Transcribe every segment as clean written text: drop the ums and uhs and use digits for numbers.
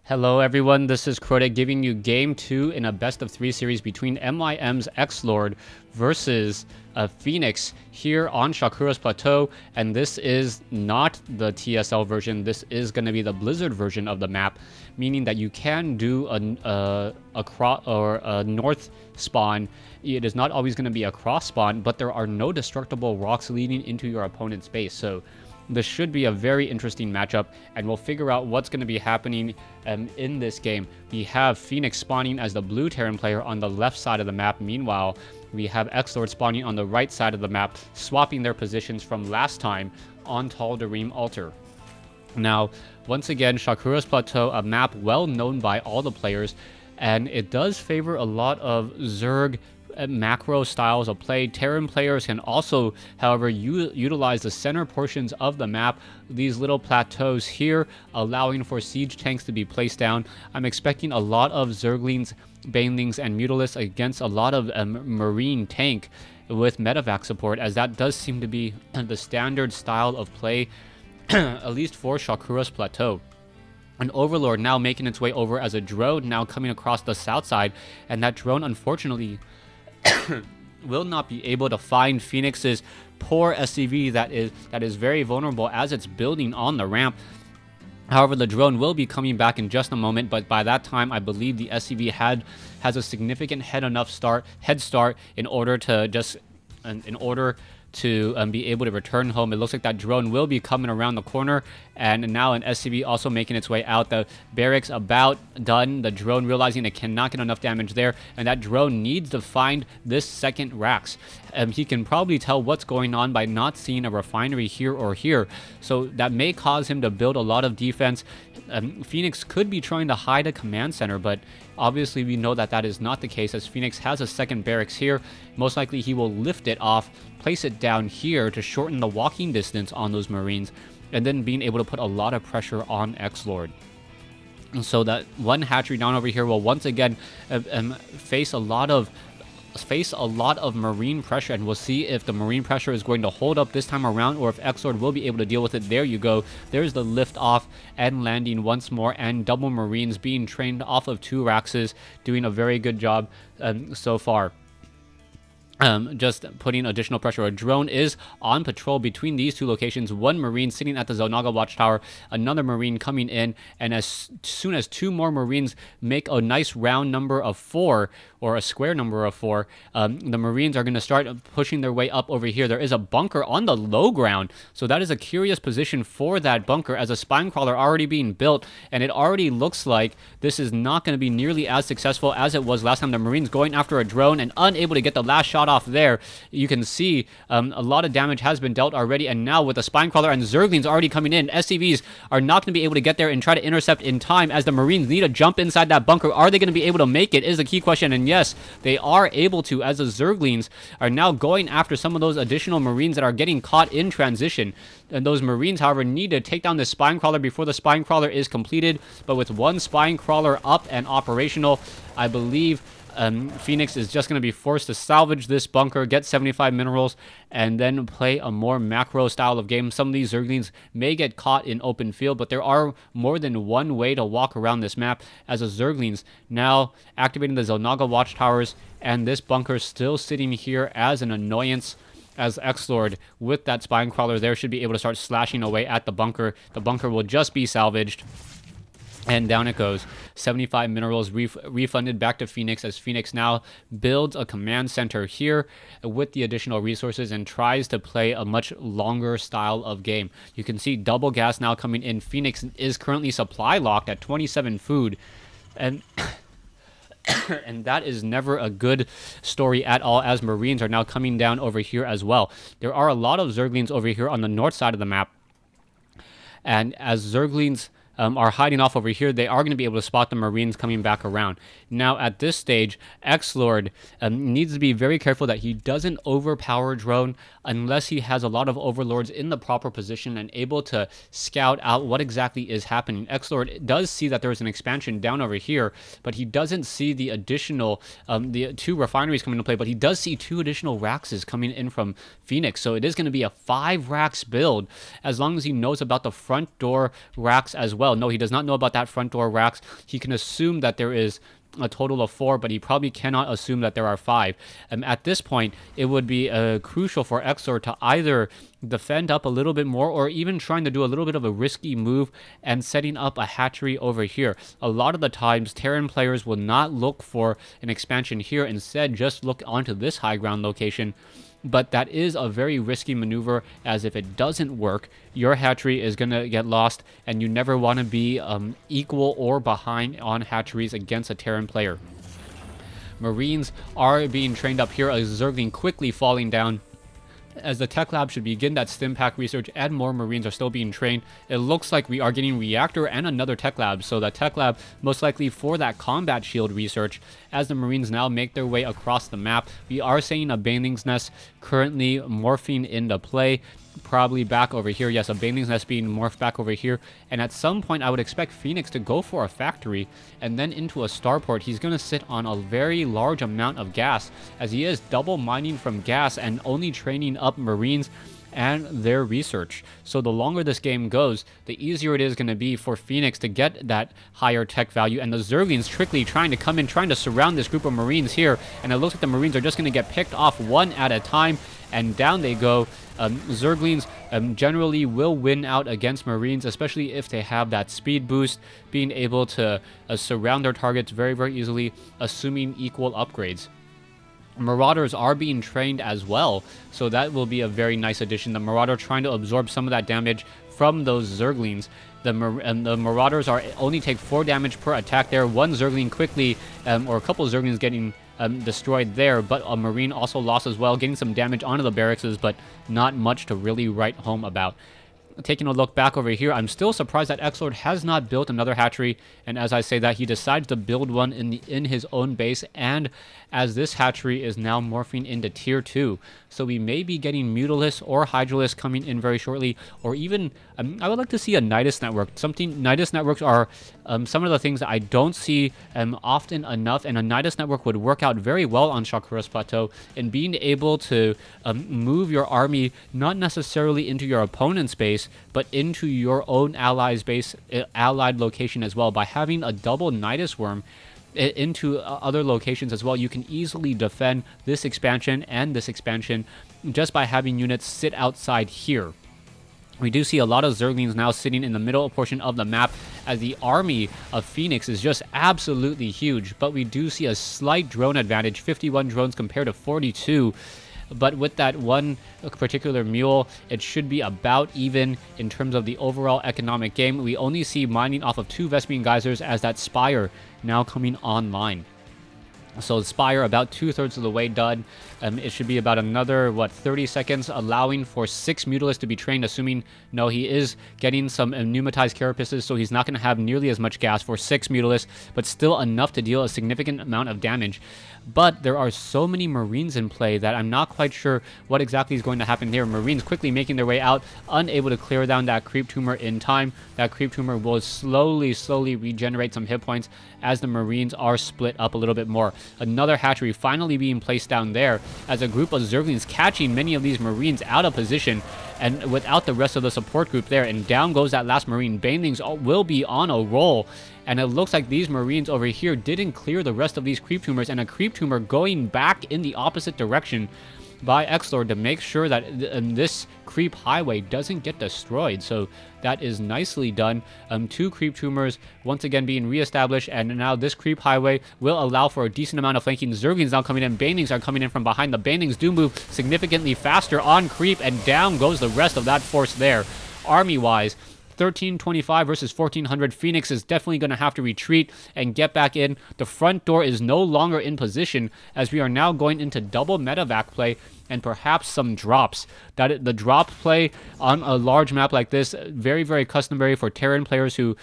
Hello everyone, this is Crota giving you Game 2 in a best of 3 series between MIM's XLord versus Fenix here on Shakura's Plateau, and this is not the TSL version, this is going to be the Blizzard version of the map, meaning that you can do a north spawn. It is not always going to be a cross spawn, but there are no destructible rocks leading into your opponent's base, so this should be a very interesting matchup, and we'll figure out what's going to be happening in this game. We have Fenix spawning as the blue Terran player on the left side of the map. Meanwhile, we have XLord spawning on the right side of the map, swapping their positions from last time on Tal'Darim Altar. Now, once again, Shakura's Plateau, a map well known by all the players, and it does favor a lot of Zerg macro styles of play. Terran players can also, however, utilize the center portions of the map, these little plateaus here, allowing for siege tanks to be placed down. I'm expecting a lot of Zerglings, Banelings, and Mutalisks against a lot of Marine tank with medevac support, as that does seem to be the standard style of play, at least for Shakura's Plateau. An Overlord now making its way over as a drone now coming across the south side, and that drone unfortunately will not be able to find Fenix's poor SCV that is very vulnerable as it's building on the ramp. However, the drone will be coming back in just a moment, but by that time, I believe the SCV has a significant head start in order to be able to return home. It looks like that drone will be coming around the corner, and now an SCV also making its way out. The barracks about done. The drone realizing it cannot get enough damage there, and that drone needs to find this second Rax. He can probably tell what's going on by not seeing a refinery here or here, so that may cause him to build a lot of defense. Fenix could be trying to hide a command center, but obviously we know that that is not the case, as Fenix has a second barracks here. Most likely he will lift it off, place it down here to shorten the walking distance on those Marines, and then being able to put a lot of pressure on XLord. So that one hatchery down over here will once again face a lot of Marine pressure, and we'll see if the Marine pressure is going to hold up this time around or if XLord will be able to deal with it. There you go. There's the lift off and landing once more, and double Marines being trained off of 2 Raxes, doing a very good job so far. Just putting additional pressure. A drone is on patrol between these 2 locations. One Marine sitting at the Zonaga Watchtower, another Marine coming in, and as soon as 2 more Marines make a nice round number of 4, or a square number of 4, the Marines are going to start pushing their way up over here. There is a bunker on the low ground, so that is a curious position for that bunker, as a spine crawler already being built, and it already looks like this is not going to be nearly as successful as it was last time. The Marines going after a drone and unable to get the last shot off there. You can see a lot of damage has been dealt already, and now with the spine crawler and Zerglings already coming in, SCVs are not going to be able to get there and try to intercept in time, as the Marines need to jump inside that bunker. Are they going to be able to make it is the key question, and yes, they are able to, as the Zerglings are now going after some of those additional Marines that are getting caught in transition. And those Marines, however, need to take down this spine crawler before the spine crawler is completed, but with one spine crawler up and operational, I believe Fenix is just going to be forced to salvage this bunker, get 75 minerals, and then play a more macro style of game. Some of these Zerglings may get caught in open field, but there are more than one way to walk around this map, as the Zerglings now activating the Zonaga Watchtowers, and this bunker still sitting here as an annoyance, as XLord with that spine crawler there should be able to start slashing away at the bunker. The bunker will just be salvaged, and down it goes. 75 minerals refunded back to Fenix, as Fenix now builds a command center here with the additional resources and tries to play a much longer style of game. You can see double gas now coming in. Fenix is currently supply locked at 27 food, and and that is never a good story at all, as Marines are now coming down over here as well. There are a lot of Zerglings over here on the north side of the map, and as Zerglings are hiding off over here, they are going to be able to spot the Marines coming back around. Now, at this stage, XLord needs to be very careful that he doesn't overpower drone unless he has a lot of Overlords in the proper position and able to scout out what exactly is happening. XLord does see that there is an expansion down over here, but he doesn't see the additional, the 2 refineries coming into play, but he does see 2 additional Raxes coming in from Fenix. So it is going to be a 5 Rax build, as long as he knows about the front door Rax as well. well. No, he does not know about that front door racks. He can assume that there is a total of 4, but he probably cannot assume that there are 5. At this point, it would be crucial for XLord to either defend up a little bit more, or even trying to do a little bit of a risky move and setting up a hatchery over here. A lot of the times, Terran players will not look for an expansion here, instead just look onto this high ground location. But that is a very risky maneuver, as if it doesn't work, your hatchery is going to get lost, and you never want to be equal or behind on hatcheries against a Terran player. Marines are being trained up here, a Zergling quickly falling down. As the tech lab should begin that stim pack research and more Marines are still being trained, it looks like we are getting reactor and another tech lab. So that tech lab most likely for that combat shield research. As the Marines now make their way across the map, we are seeing a Baneling's Nest currently morphing into play. Probably back over here. Yes, a Baneling's Nest being morphed back over here. And at some point, I would expect Fenix to go for a factory and then into a starport. He's going to sit on a very large amount of gas, as he is double mining from gas and only training up Marines and their research. So the longer this game goes, the easier it is going to be for Fenix to get that higher tech value. And the Zerglings trickly trying to come in, trying to surround this group of Marines here. And it looks like the Marines are just going to get picked off one at a time. And down they go. Zerglings generally will win out against Marines, especially if they have that speed boost, being able to surround their targets very, very easily, assuming equal upgrades. Marauders are being trained as well, so that will be a very nice addition. The Marauder trying to absorb some of that damage from those Zerglings. The Marauders only take 4 damage per attack there. One Zergling quickly, or a couple of Zerglings getting destroyed there, but a Marine also lost as well, getting some damage onto the barracks, but not much to really write home about. Taking a look back over here, I'm still surprised that XLord has not built another hatchery, and as I say that, he decides to build one in his own base, and as this hatchery is now morphing into tier 2. So we may be getting Mutalisk or Hydralisk coming in very shortly, or even, I would like to see a Nidus network. Nidus networks are some of the things that I don't see often enough, and a Nidus network would work out very well on Shakura's Plateau, in being able to move your army not necessarily into your opponent's base, but into your own allies' base, allied location as well. By having a double Nidus worm into other locations as well, you can easily defend this expansion and this expansion just by having units sit outside here. We do see a lot of Zerglings now sitting in the middle portion of the map, as the army of Fenix is just absolutely huge, but we do see a slight drone advantage, 51 drones compared to 42. But with that one particular mule, it should be about even in terms of the overall economic game. We only see mining off of 2 Vespene Geysers, as that Spire now coming online. So Spire about 2/3 of the way done. It should be about another, 30 seconds, allowing for 6 Mutalisks to be trained, assuming, no, he is getting some pneumatized carapaces, so he's not going to have nearly as much gas for 6 Mutalisks, but still enough to deal a significant amount of damage. But there are so many Marines in play that I'm not quite sure what exactly is going to happen here. Marines quickly making their way out, unable to clear down that creep tumor in time. That creep tumor will slowly regenerate some hit points as the Marines are split up a little bit more. Another hatchery finally being placed down there, as a group of Zerglings catching many of these Marines out of position, and without the rest of the support group there, and down goes that last Marine. Banelings will be on a roll, and it looks like these Marines over here didn't clear the rest of these creep tumors, and a creep tumor going back in the opposite direction by XLord to make sure that this creep highway doesn't get destroyed. So that is nicely done. 2 creep tumors once again being reestablished, and now this creep highway will allow for a decent amount of flanking. Zerglings now coming in. Banelings are coming in from behind. The Banelings do move significantly faster on creep, and down goes the rest of that force there. Army-wise, 1325 versus 1400. Fenix is definitely going to have to retreat and get back in. The front door is no longer in position, as we are now going into double medevac play and perhaps some drops. The drop play on a large map like this, very, very customary for Terran players who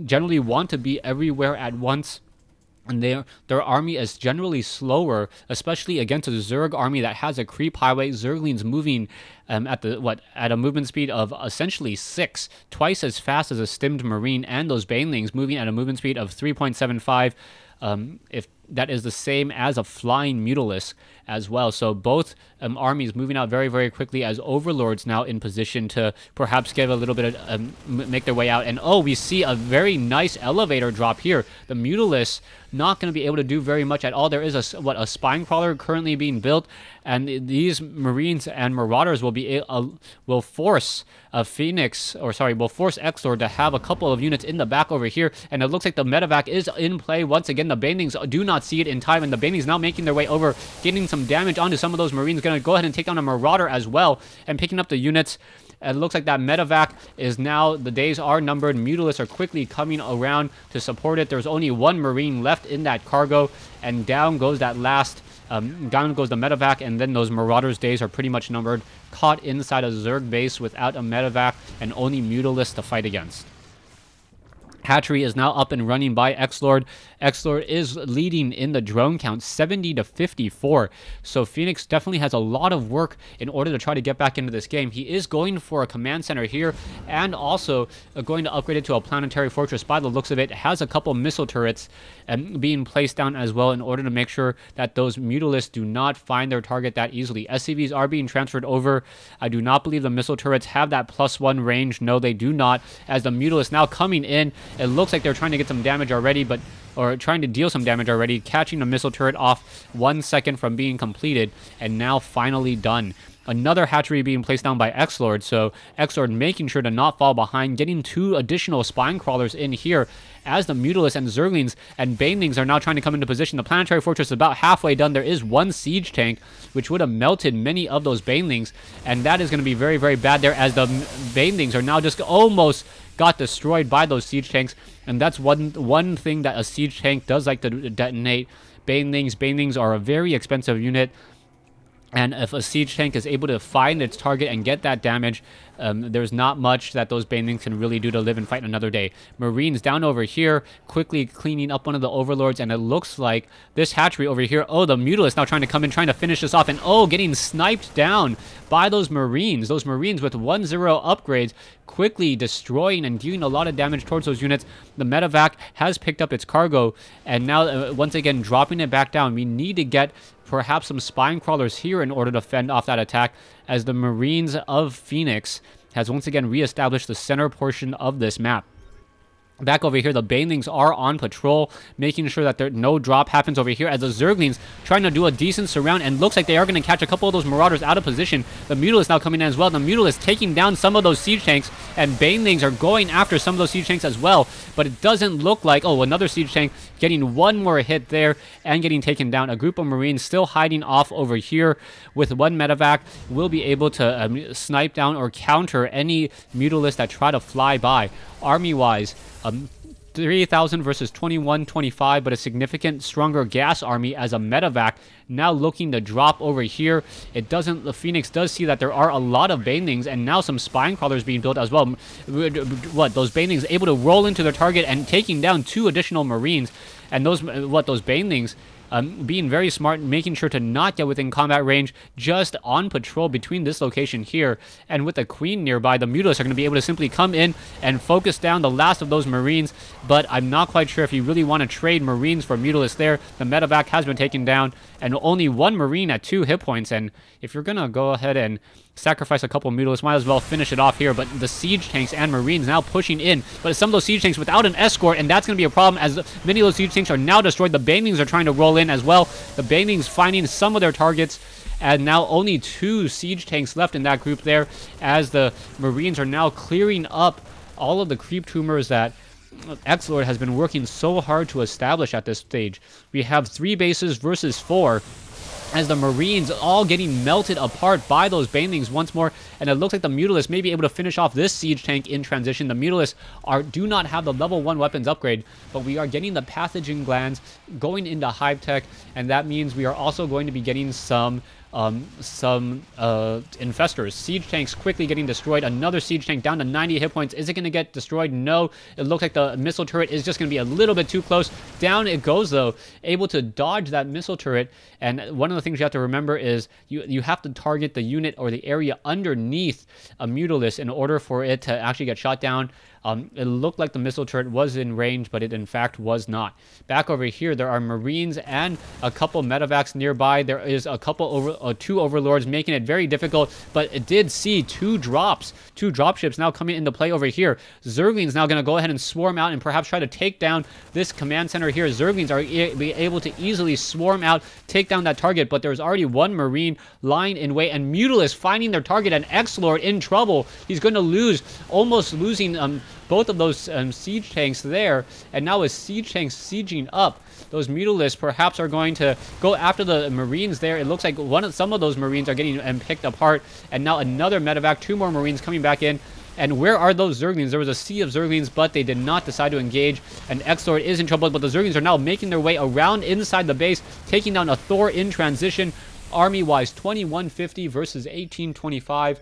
generally want to be everywhere at once. And their army is generally slower, especially against a Zerg army that has a creep highway. Zerglings moving at a movement speed of essentially 6, twice as fast as a stimmed Marine, and those Banelings moving at a movement speed of 3.75. If that is the same as a flying Mutalisk. as well. So both armies moving out very, very quickly as overlords now in position to perhaps give a little bit of make their way out. And oh, we see a very nice elevator drop here. The Mutalisk not going to be able to do very much at all. There is a spine crawler currently being built, and these Marines and Marauders will force Fenix, or sorry, will force XLord to have a couple of units in the back over here. And it looks like the medevac is in play once again. The Banelings do not see it in time, and the Banelings now making their way over, getting some damage onto some of those Marines. Going to go ahead and take down a Marauder as well, and picking up the units. It looks like that medevac is now, the days are numbered. Mutalisks are quickly coming around to support it. There's only one Marine left in that cargo, and down goes that last, down goes the medevac, and then those Marauders' days are pretty much numbered. Caught inside a Zerg base without a medevac and only Mutalisks to fight against. Hatchery is now up and running by XLord. XLord is leading in the drone count, 70 to 54. So Fenix definitely has a lot of work in order to try to get back into this game. He is going for a command center here, and also going to upgrade it to a planetary fortress by the looks of it. It has a couple missile turrets being placed down as well in order to make sure that those Mutalisks do not find their target that easily. SCVs are being transferred over. I do not believe the missile turrets have that +1 range. No, they do not. As the Mutalisks now coming in, it looks like they're trying to get some damage already, or trying to deal some damage already, catching a missile turret off 1 second from being completed, and now finally done. Another hatchery being placed down by XLord, so XLord making sure to not fall behind, getting 2 additional spine crawlers in here as the Mutalisks and Zerglings and Banelings are now trying to come into position. The planetary fortress is about halfway done. There is 1 siege tank, which would have melted many of those Banelings, and that is going to be very, very bad there, as the Banelings are now just almost got destroyed by those siege tanks. And that's one thing that a siege tank does like to detonate. Banelings are a very expensive unit, and if a siege tank is able to find its target and get that damage, there's not much that those Banelings can really do to live and fight another day. Marines down over here, quickly cleaning up one of the overlords, and it looks like this hatchery over here, oh, the Mutalisk now trying to come in, trying to finish this off, and oh, getting sniped down by those Marines. Those Marines with 1-0 upgrades, quickly destroying and dealing a lot of damage towards those units. The medevac has picked up its cargo, and now once again dropping it back down. We need to get perhaps some spine crawlers here in order to fend off that attack, as the Marines of Fenix has once again reestablished the center portion of this map. Back over here, the Banelings are on patrol, making sure that no drop happens over here, as the Zerglings trying to do a decent surround, and looks like they are going to catch a couple of those Marauders out of position. The Mutalisks now coming in as well. The Mutalisks taking down some of those siege tanks, and Banelings are going after some of those siege tanks as well, but it doesn't look like, oh, another siege tank getting 1 more hit there and getting taken down. A group of Marines still hiding off over here with 1 medevac will be able to snipe down or counter any Mutalisks that try to fly by. Army-wise, 3,000 versus 2125, but a significant stronger gas army as a medevac now looking to drop over here. The Fenix does see that there are a lot of Banelings, and now some spine crawlers being built as well. Those Banelings able to roll into their target and taking down 2 additional Marines, and those Banelings being very smart, making sure to not get within combat range, just on patrol between this location here. And with the Queen nearby, the Mutalisks are going to be able to simply come in and focus down the last of those Marines, but I'm not quite sure if you really want to trade Marines for Mutalisks there. The medevac has been taken down, and only 1 Marine at 2 hit points, and if you're going to go ahead and sacrifice a couple Mutalisks, might as well finish it off here. But the siege tanks and Marines now pushing in, but some of those siege tanks without an escort, and that's going to be a problem, as many of those siege tanks are now destroyed. The Banelings are trying to roll in as well. The Banelings finding some of their targets, and now only 2 siege tanks left in that group there, as the Marines are now clearing up all of the creep tumors that XLord has been working so hard to establish at this stage. We have 3 bases versus 4, as the Marines all getting melted apart by those Banelings once more, and it looks like the Mutalisks may be able to finish off this siege tank in transition. The Mutalisks do not have the level 1 weapons upgrade, but we are getting the pathogen glands going into hive tech, and that means we are also going to be getting some infestors. Siege tanks quickly getting destroyed. Another siege tank down to 90 hit points. Is it going to get destroyed? No. It looks like the missile turret is just going to be a little bit too close. Down it goes, though, able to dodge that missile turret. And one of the things you have to remember is you have to target the unit or the area underneath a Mutalisk in order for it to actually get shot down. It looked like the missile turret was in range, but it in fact was not. Back over here, there are Marines and a couple medevacs nearby. There is a couple two overlords, making it very difficult, but it did see two dropships now coming into play over here. Zerglings now going to go ahead and swarm out and perhaps try to take down this command center here. Zerglings are be able to easily swarm out, take down that target, but there's already one Marine lying in wait, and Mutalisk finding their target, and XLord in trouble. He's going to lose, almost losing both of those siege tanks there, and now with siege tanks sieging up, those Mutalisks perhaps are going to go after the Marines there. It looks like some of those Marines are getting picked apart, and now another medevac, two more Marines coming back in. And where are those Zerglings? There was a sea of Zerglings, but they did not decide to engage. And XLord is in trouble, but the Zerglings are now making their way around inside the base, taking down a Thor in transition. Army-wise, 2150 versus 1825.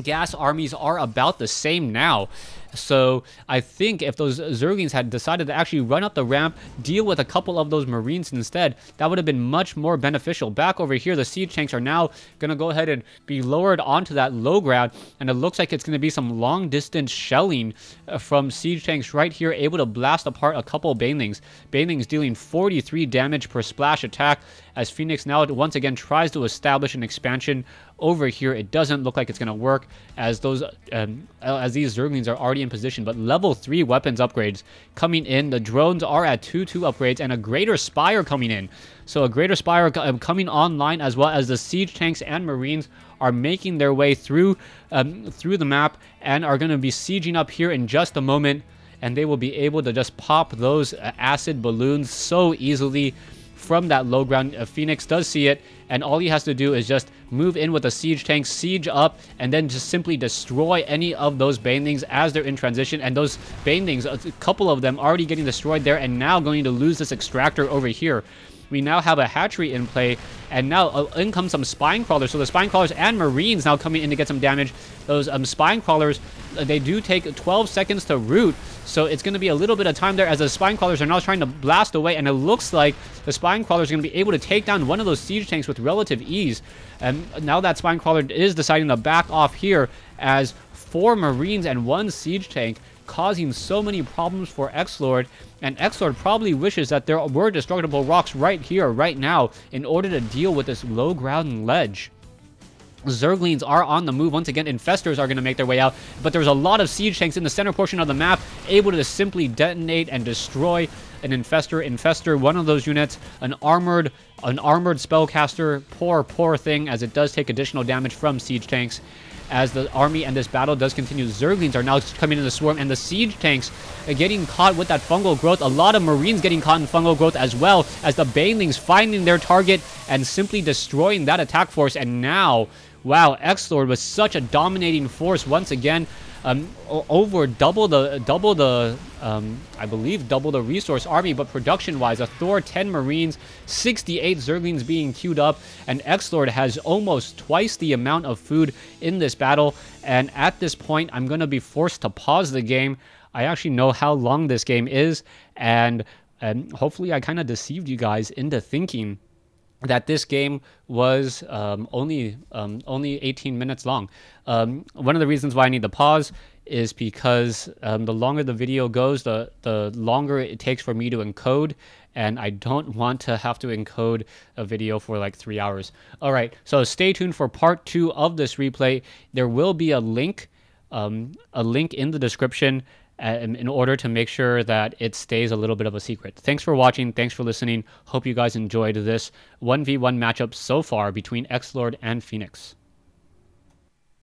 Gas armies are about the same now. So I think if those Zerglings had decided to actually run up the ramp, deal with a couple of those Marines instead, that would have been much more beneficial. Back over here, the siege tanks are now going to go ahead and be lowered onto that low ground, and it looks like it's going to be some long distance shelling from siege tanks right here, able to blast apart a couple Banelings. Banelings dealing 43 damage per splash attack, as Fenix now once again tries to establish an expansion over here. It doesn't look like it's going to work, as those as these Zerglings are already in position. But level 3 weapons upgrades coming in. The drones are at 2/2 upgrades, and a greater spire coming in. So a greater spire coming online, as well as the siege tanks and Marines are making their way through the map and are going to be sieging up here in just a moment, and they will be able to just pop those acid balloons so easily from that low ground. Fenix does see it, and all he has to do is just move in with a siege tank, siege up, and then just simply destroy any of those Banelings as they're in transition. And those Banelings, a couple of them already getting destroyed there, and now going to lose this extractor over here. We now have a hatchery in play, and now in comes some spine crawlers. So the spine crawlers and Marines now coming in to get some damage. Those spine crawlers, they do take 12 seconds to root, so it's going to be a little bit of time there as the spine crawlers are now trying to blast away, and it looks like the spine crawlers are going to be able to take down one of those siege tanks with relative ease. And now that spine crawler is deciding to back off here, as 4 Marines and 1 siege tank causing so many problems for XLord, and XLord probably wishes that there were destructible rocks right here, right now, in order to deal with this low ground ledge. Zerglings are on the move once again. Infestors are going to make their way out, but there's a lot of siege tanks in the center portion of the map, able to simply detonate and destroy an infestor, one of those units, an armored spellcaster. Poor thing, as it does take additional damage from siege tanks. As the army and this battle does continue, Zerglings are now coming in the swarm, and the siege tanks are getting caught with that fungal growth. A lot of Marines getting caught in fungal growth, as well as the Banelings finding their target and simply destroying that attack force. And now, wow, XLord was such a dominating force once again. Over double the I believe double the resource army, but production wise, a Thor, 10 Marines, 68 Zerglings being queued up, and XLord has almost twice the amount of food in this battle. And at this point, I'm going to be forced to pause the game. I actually know how long this game is, and hopefully I kind of deceived you guys into thinking that this game was only 18 minutes long. One of the reasons why I need to pause is because the longer the video goes, the longer it takes for me to encode, and I don't want to have to encode a video for like 3 hours. All right, so stay tuned for part 2 of this replay. There will be a link in the description in order to make sure that it stays a little bit of a secret. Thanks for watching. Thanks for listening. Hope you guys enjoyed this 1v1 matchup so far between XLord and Fenix.